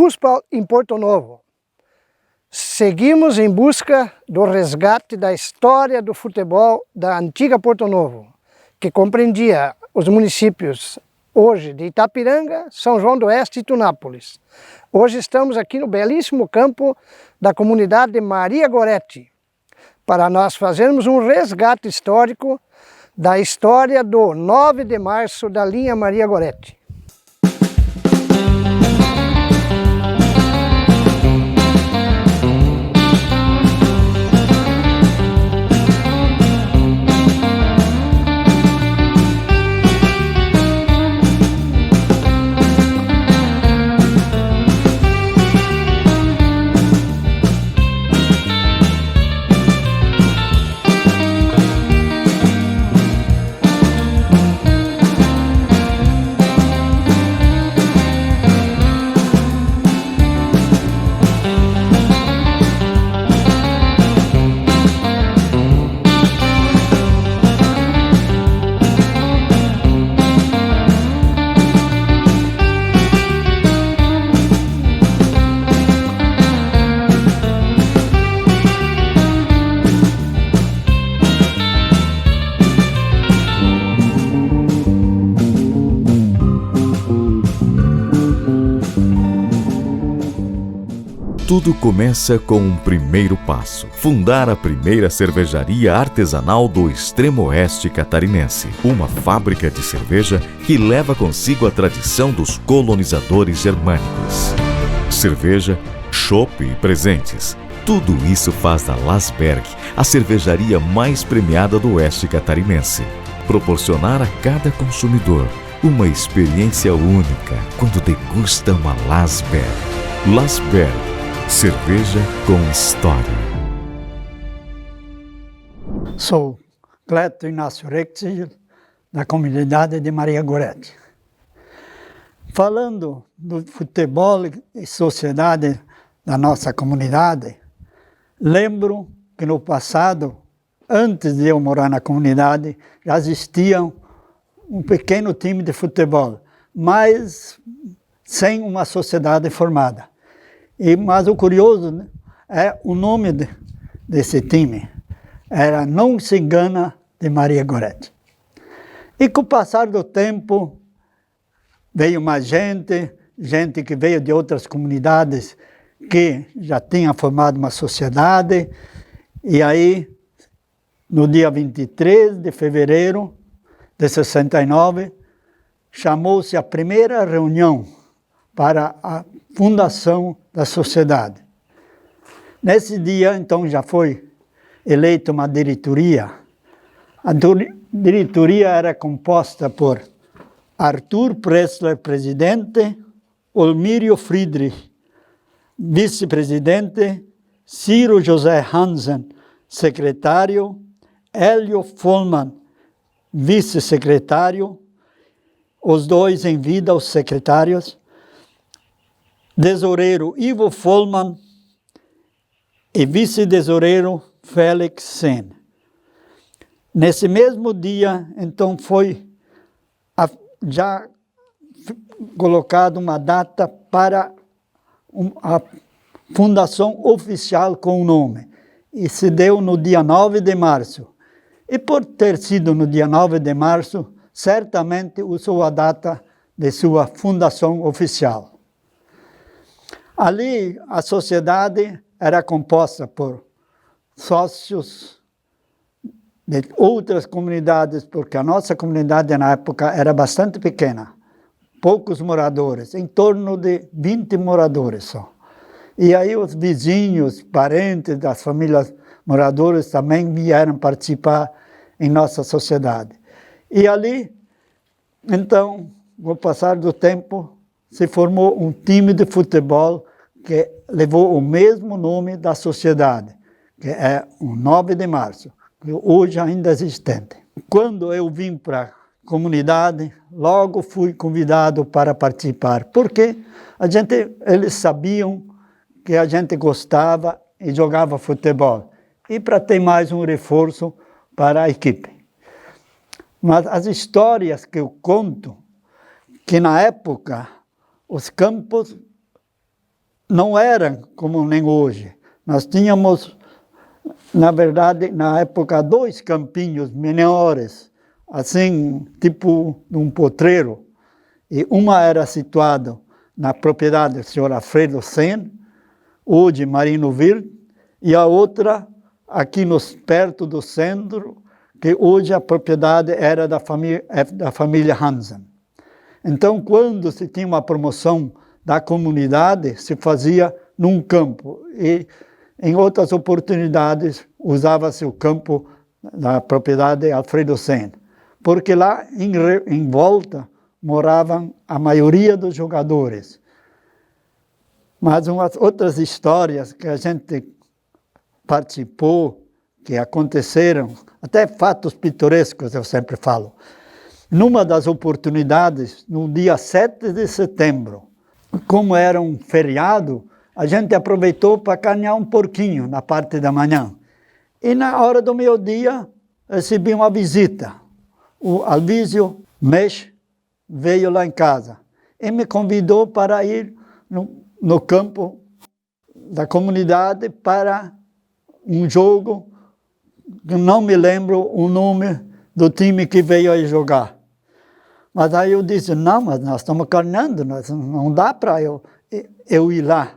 Futsal em Porto Novo. Seguimos em busca do resgate da história do futebol da antiga Porto Novo, que compreendia os municípios hoje de Itapiranga, São João do Oeste e Tunápolis. Hoje estamos aqui no belíssimo campo da comunidade de Maria Goretti, para nós fazermos um resgate histórico da história do 9 de março da linha Maria Goretti. Tudo começa com um primeiro passo: fundar a primeira cervejaria artesanal do extremo oeste catarinense. Uma fábrica de cerveja que leva consigo a tradição dos colonizadores germânicos. Cerveja, chopp e presentes. Tudo isso faz da Lasberg a cervejaria mais premiada do oeste catarinense. Proporcionar a cada consumidor uma experiência única quando degusta uma Lasberg. Lasberg. Cerveja com história. Sou Cleto Inácio Rexig, da comunidade de Maria Goretti. Falando do futebol e sociedade da nossa comunidade, lembro que no passado, antes de eu morar na comunidade, já existia um pequeno time de futebol, mas sem uma sociedade formada. Mas o curioso, né, é o nome desse time. Era Não Se Engana de Maria Goretti. E com o passar do tempo, veio mais gente que veio de outras comunidades que já tinha formado uma sociedade. E aí, no dia 23 de fevereiro de 69, chamou-se a primeira reunião para a fundação da sociedade. Nesse dia, então, já foi eleita uma diretoria. A diretoria era composta por Arthur Pressler, presidente, Olmírio Friedrich, vice-presidente, Ciro José Hansen, secretário, Hélio Follmann, vice-secretário, os dois em vida, os secretários, tesoureiro Ivo Follmann e vice-tesoureiro Félix Sen. Nesse mesmo dia, então, foi já colocada uma data para a fundação oficial com o nome. E se deu no dia 9 de março. E por ter sido no dia 9 de março, certamente usou a data de sua fundação oficial. Ali, a sociedade era composta por sócios de outras comunidades, porque a nossa comunidade na época era bastante pequena, poucos moradores, em torno de 20 moradores só. E aí os vizinhos, parentes das famílias moradores também vieram participar em nossa sociedade. E ali, então, com o passar do tempo, se formou um time de futebol que levou o mesmo nome da sociedade, que é o 9 de março, que hoje ainda é existente. Quando eu vim para a comunidade, logo fui convidado para participar, porque eles sabiam que a gente gostava e jogava futebol, e para ter mais um reforço para a equipe. Mas as histórias que eu conto, que na época os campos não eram como nem hoje. Nós tínhamos, na verdade, na época, 2 campinhos menores, assim, tipo um potreiro. E uma era situada na propriedade do senhor Alfredo Sen, hoje Marino Verde, e a outra aqui perto do centro, que hoje a propriedade era da família Hansen. Então, quando se tinha uma promoção da comunidade, se fazia num campo. E em outras oportunidades, usava-se o campo da propriedade Alfredo Sen. Porque lá, em volta, moravam a maioria dos jogadores. Mas umas outras histórias que a gente participou, que aconteceram, até fatos pitorescos, eu sempre falo. Numa das oportunidades, no dia 7 de setembro, como era um feriado, a gente aproveitou para carnear um porquinho na parte da manhã. E na hora do meio-dia, recebi uma visita. O Alvísio Mesh veio lá em casa e me convidou para ir no campo da comunidade para um jogo, que não me lembro o nome do time que veio aí jogar. Mas aí eu disse, não, mas nós estamos carneando, não dá para eu ir lá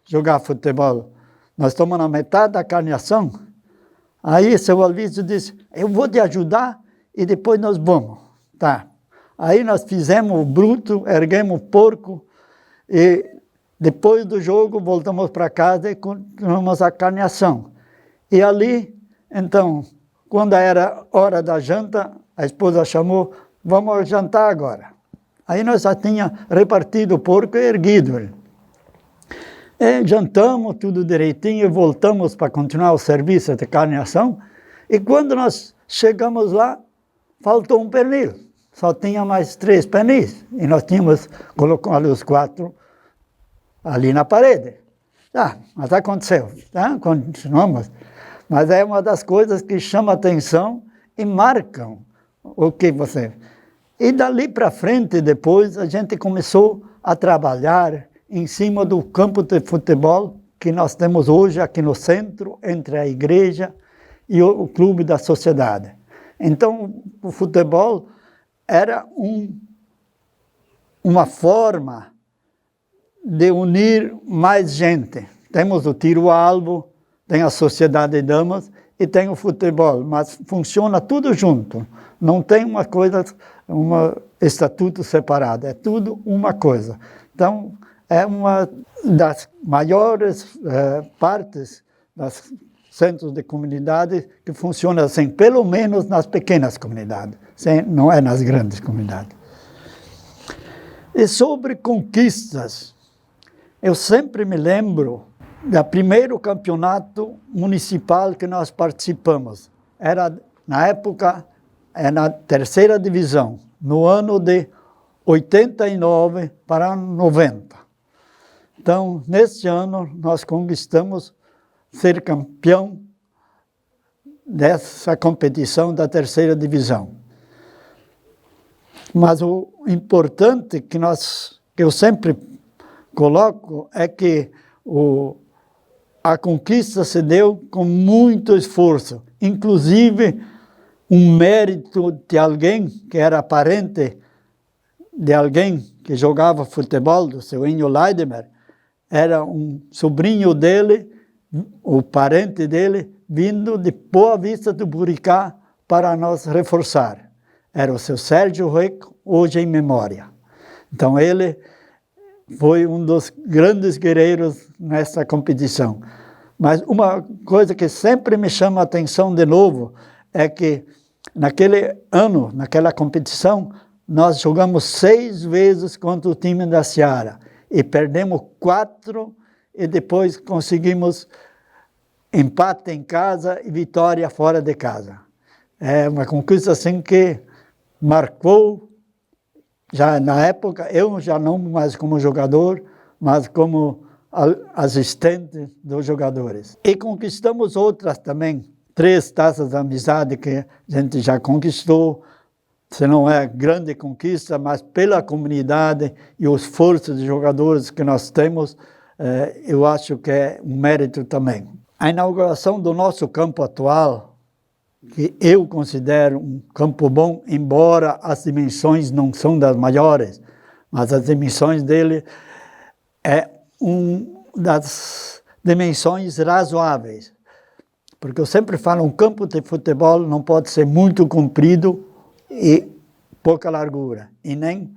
jogar futebol. Nós estamos na metade da carneação. Aí seu Alvísio disse, eu vou te ajudar e depois nós vamos. Tá. Aí nós fizemos o bruto, erguemos o porco e depois do jogo voltamos para casa e continuamos a carneação. E ali, então, quando era hora da janta, a esposa chamou, vamos jantar agora. Aí nós já tínhamos repartido o porco e erguido. E jantamos tudo direitinho e voltamos para continuar o serviço de carneação. E quando nós chegamos lá, faltou um pernil. Só tinha mais 3 pernis. E nós tínhamos colocado os 4 ali na parede. Tá, mas aconteceu. Tá? Continuamos. Mas é uma das coisas que chama atenção e marcam o que você... E dali para frente, depois, a gente começou a trabalhar em cima do campo de futebol que nós temos hoje aqui no centro, entre a igreja e o clube da sociedade. Então, o futebol era uma forma de unir mais gente. Temos o tiro-alvo, tem a sociedade de damas e tem o futebol, mas funciona tudo junto. Não tem uma coisa, um estatuto separado, é tudo uma coisa. Então, é uma das maiores partes dos centros de comunidade que funciona assim, pelo menos nas pequenas comunidades, não é nas grandes comunidades. E sobre conquistas, eu sempre me lembro do primeiro campeonato municipal que nós participamos. Era, na época, na 3ª divisão, no ano de 89 para 90. Então, neste ano, nós conquistamos ser campeão dessa competição da 3ª divisão. Mas o importante que eu sempre coloco é que a conquista se deu com muito esforço, inclusive um mérito de alguém que era parente de alguém que jogava futebol, do seu Enio Leidemer, era um sobrinho dele, o parente dele, vindo de Boa Vista do Buricá para nos reforçar. Era o seu Sérgio Reco, hoje em memória. Então ele foi um dos grandes guerreiros nessa competição. Mas uma coisa que sempre me chama a atenção de novo é que naquele ano, naquela competição, nós jogamos 6 vezes contra o time da Seara e perdemos 4 e depois conseguimos empate em casa e vitória fora de casa. É uma conquista assim que marcou, já na época, eu já não mais como jogador, mas como assistente dos jogadores. E conquistamos outras também, 3 taças de amizade que a gente já conquistou, se não é grande conquista, mas pela comunidade e o esforço de jogadores que nós temos, eu acho que é um mérito também. A inauguração do nosso campo atual, que eu considero um campo bom, embora as dimensões não são das maiores, mas as dimensões dele é das dimensões razoáveis. Porque eu sempre falo, um campo de futebol não pode ser muito comprido e pouca largura, e nem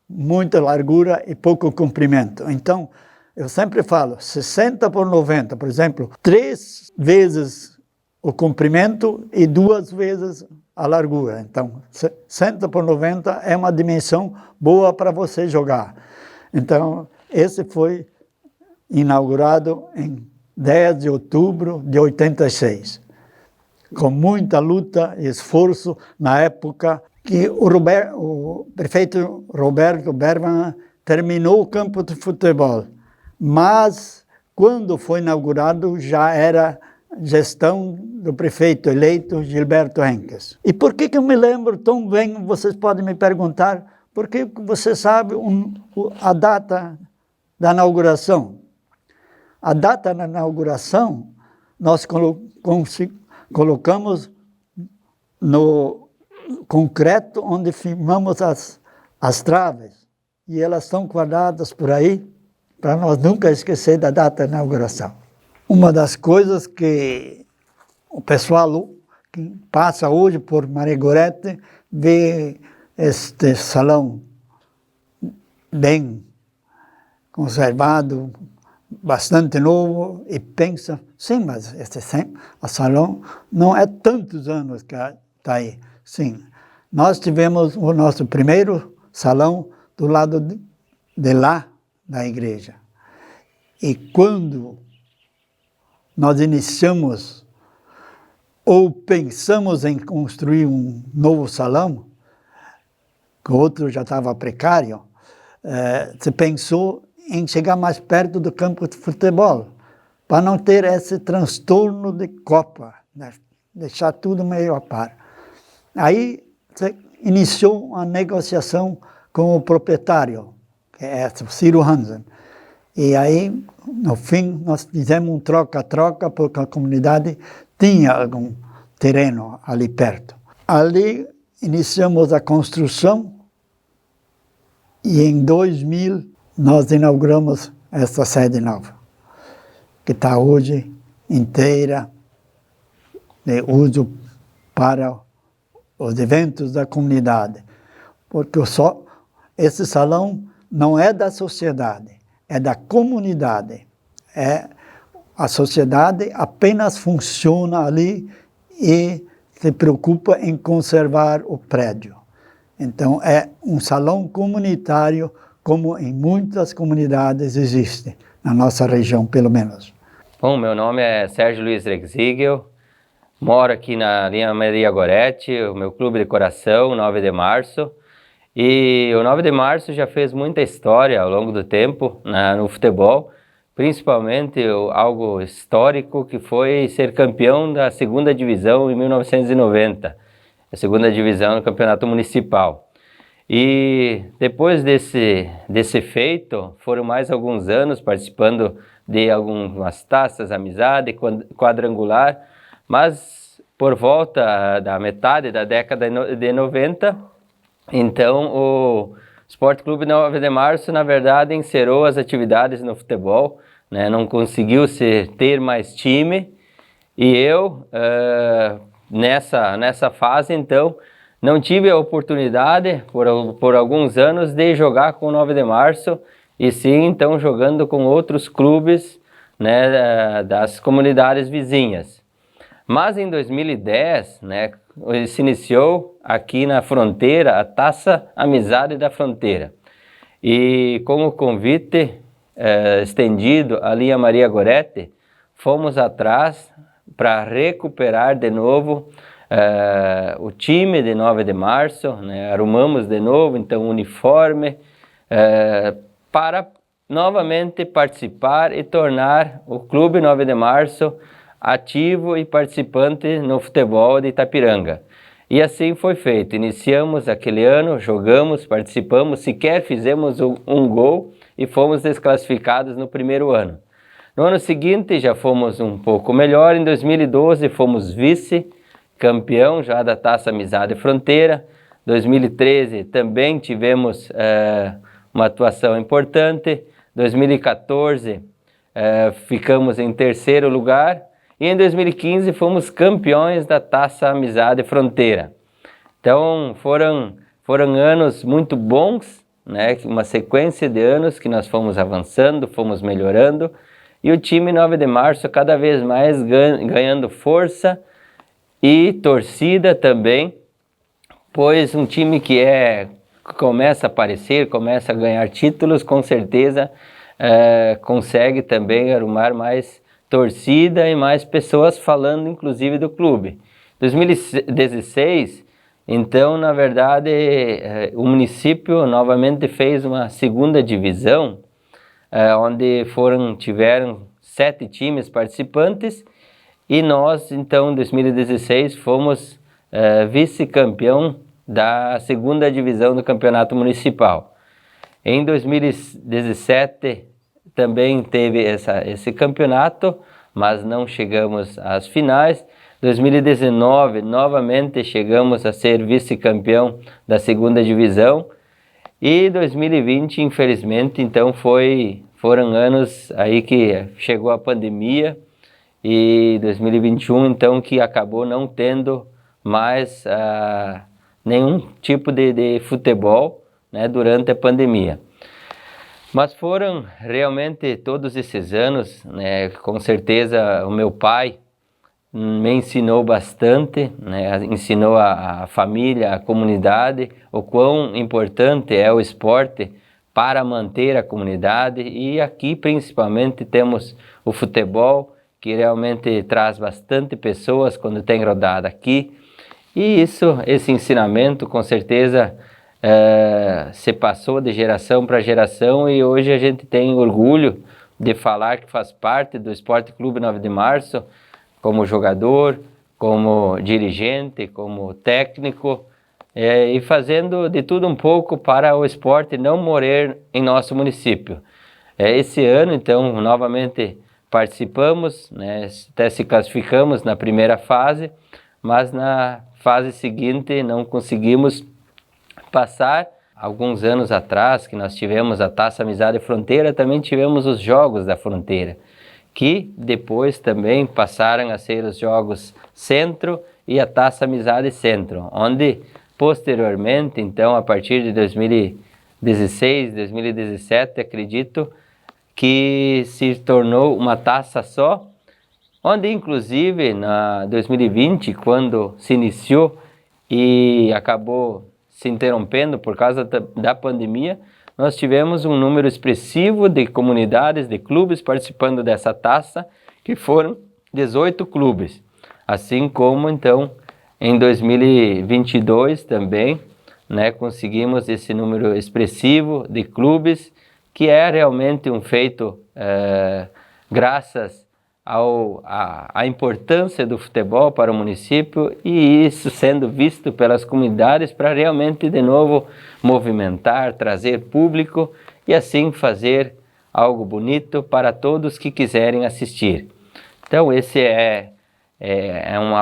muita largura e pouco comprimento. Então, eu sempre falo, 60 por 90, por exemplo, 3 vezes o comprimento e 2 vezes a largura. Então, 60 por 90 é uma dimensão boa para você jogar. Então, esse foi inaugurado em 10 de outubro de 86, com muita luta e esforço na época que o prefeito Roberto Berman terminou o campo de futebol, mas quando foi inaugurado já era gestão do prefeito eleito Gilberto Henques. E por que eu me lembro tão bem, vocês podem me perguntar, porque você sabe a data da inauguração. A data da inauguração nós colocamos no concreto onde firmamos as traves, e elas estão guardadas por aí, para nós nunca esquecer da data da inauguração. Uma das coisas que o pessoal que passa hoje por Maria Goretti vê este salão bem conservado, bastante novo, e pensa, sim, mas este salão não é tantos anos que está aí. Sim, nós tivemos o nosso primeiro salão do lado de lá da igreja. E quando nós iniciamos ou pensamos em construir um novo salão, que o outro já estava precário, se pensou em chegar mais perto do campo de futebol, para não ter esse transtorno de Copa, né? Deixar tudo meio a par. Aí se iniciou uma negociação com o proprietário, que é o Ciro Hansen. E aí, no fim, nós fizemos um troca-troca, porque a comunidade tinha algum terreno ali perto. Ali iniciamos a construção e em 2000 nós inauguramos essa sede nova, que está hoje inteira de uso para os eventos da comunidade. Porque esse salão não é da sociedade, é da comunidade. A sociedade apenas funciona ali e se preocupa em conservar o prédio. Então, é um salão comunitário, como em muitas comunidades existe, na nossa região, pelo menos. Bom, meu nome é Sérgio Luiz Rexigel, moro aqui na linha Maria Goretti, o meu clube de coração, 9 de Março. E o 9 de Março já fez muita história ao longo do tempo no futebol, principalmente algo histórico que foi ser campeão da 2ª divisão em 1990, a 2ª divisão no campeonato municipal. E depois desse feito, foram mais alguns anos participando de algumas taças, amizade, quadrangular, mas por volta da metade da década de 90, então o Sport Clube 9 de Março, na verdade, encerrou as atividades no futebol, né? Não conseguiu ter mais time, e eu, nessa fase, então, não tive a oportunidade, por alguns anos, de jogar com o 9 de Março, e sim, então, jogando com outros clubes, né, das comunidades vizinhas. Mas em 2010, né, se iniciou aqui na Fronteira a Taça Amizade da Fronteira. E com o convite estendido à linha Maria Goretti, fomos atrás para recuperar de novo o time de 9 de Março, né, arrumamos de novo então o uniforme para novamente participar e tornar o Clube 9 de Março ativo e participante no futebol de Itapiranga. E assim foi feito. Iniciamos aquele ano, jogamos, participamos, sequer fizemos um gol e fomos desclassificados no primeiro ano. No ano seguinte já fomos um pouco melhor, em 2012 fomos vice-campeão já da Taça Amizade Fronteira, 2013 também tivemos uma atuação importante, 2014 ficamos em terceiro lugar e em 2015 fomos campeões da Taça Amizade Fronteira. Então foram anos muito bons, né? Uma sequência de anos que nós fomos avançando, fomos melhorando, e o time 9 de Março cada vez mais ganhando força e torcida também, pois um time que começa a aparecer, começa a ganhar títulos, com certeza consegue também arrumar mais torcida e mais pessoas falando inclusive do clube. 2016, então, na verdade, o município novamente fez uma segunda divisão, onde tiveram 7 times participantes, e nós, então, em 2016, fomos vice-campeão da segunda divisão do campeonato municipal. Em 2017 também teve esse campeonato, mas não chegamos às finais. 2019 novamente chegamos a ser vice-campeão da segunda divisão, e 2020 infelizmente então foram anos aí que chegou a pandemia, e 2021 então que acabou não tendo mais nenhum tipo de futebol, né, durante a pandemia. Mas foram realmente todos esses anos, né, com certeza o meu pai me ensinou bastante, né, ensinou a família, a comunidade, o quão importante é o esporte para manter a comunidade, e aqui principalmente temos o futebol, que realmente traz bastante pessoas quando tem rodada aqui, e esse ensinamento com certeza se passou de geração para geração, e hoje a gente tem orgulho de falar que faz parte do Esporte Clube 9 de Março, como jogador, como dirigente, como técnico, e fazendo de tudo um pouco para o esporte não morrer em nosso município. Esse ano, então, novamente participamos, né, até se classificamos na primeira fase, mas na fase seguinte não conseguimos passar. Alguns anos atrás, que nós tivemos a Taça Amizade Fronteira, também tivemos os Jogos da Fronteira, que depois também passaram a ser os Jogos Centro e a Taça Amizade Centro, onde posteriormente, então, a partir de 2016, 2017, acredito que se tornou uma taça só, onde inclusive na 2020, quando se iniciou e acabou se interrompendo por causa da pandemia, nós tivemos um número expressivo de comunidades, de clubes participando dessa taça, que foram 18 clubes. Assim como, então, em 2022 também, né, conseguimos esse número expressivo de clubes, que é realmente um feito graças à importância do futebol para o município, e isso sendo visto pelas comunidades para realmente de novo movimentar, trazer público e assim fazer algo bonito para todos que quiserem assistir. Então esse é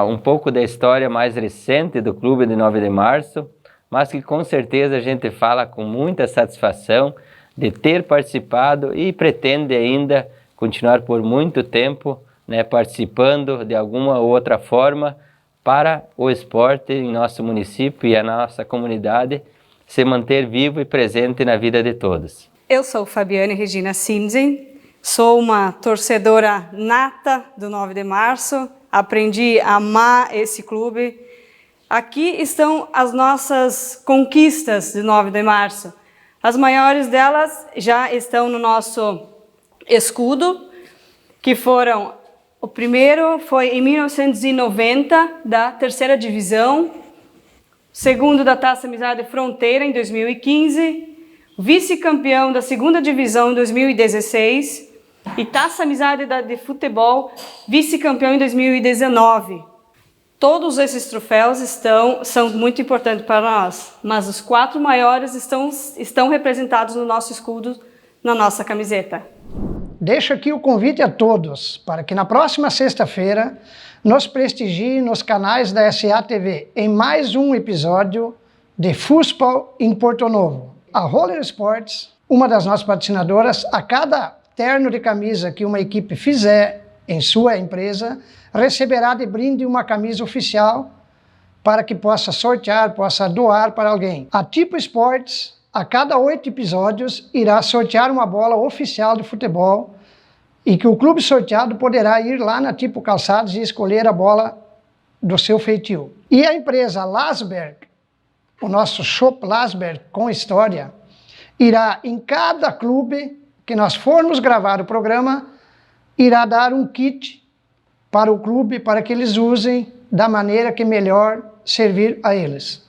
um pouco da história mais recente do Clube de 9 de Março, mas que com certeza a gente fala com muita satisfação de ter participado e pretende ainda continuar por muito tempo, né, participando de alguma ou outra forma para o esporte em nosso município e a nossa comunidade se manter vivo e presente na vida de todos. Eu sou Fabiane Regina Simsen, sou uma torcedora nata do 9 de Março, aprendi a amar esse clube. Aqui estão as nossas conquistas de 9 de Março. As maiores delas já estão no nosso escudo, que foram, o primeiro foi em 1990, da terceira divisão, segundo da Taça Amizade Fronteira em 2015, vice-campeão da segunda divisão em 2016 e Taça Amizade de Futebol, vice-campeão em 2019. Todos esses troféus são muito importantes para nós, mas os 4 maiores estão representados no nosso escudo na nossa camiseta. Deixo aqui o convite a todos para que na próxima sexta-feira nos prestigiem nos canais da SA-TV em mais um episódio de Fußball em Porto Novo. A Roller Sports, uma das nossas patrocinadoras, a cada terno de camisa que uma equipe fizer em sua empresa, receberá de brinde uma camisa oficial para que possa sortear, possa doar para alguém. A Tipo Sports, a cada 8 episódios, irá sortear uma bola oficial de futebol e que o clube sorteado poderá ir lá na Tipo Calçados e escolher a bola do seu feitio. E a empresa Lasberg, o nosso Shop Lasberg com história, irá em cada clube que nós formos gravar o programa, irá dar um kit para o clube para que eles usem da maneira que melhor servir a eles.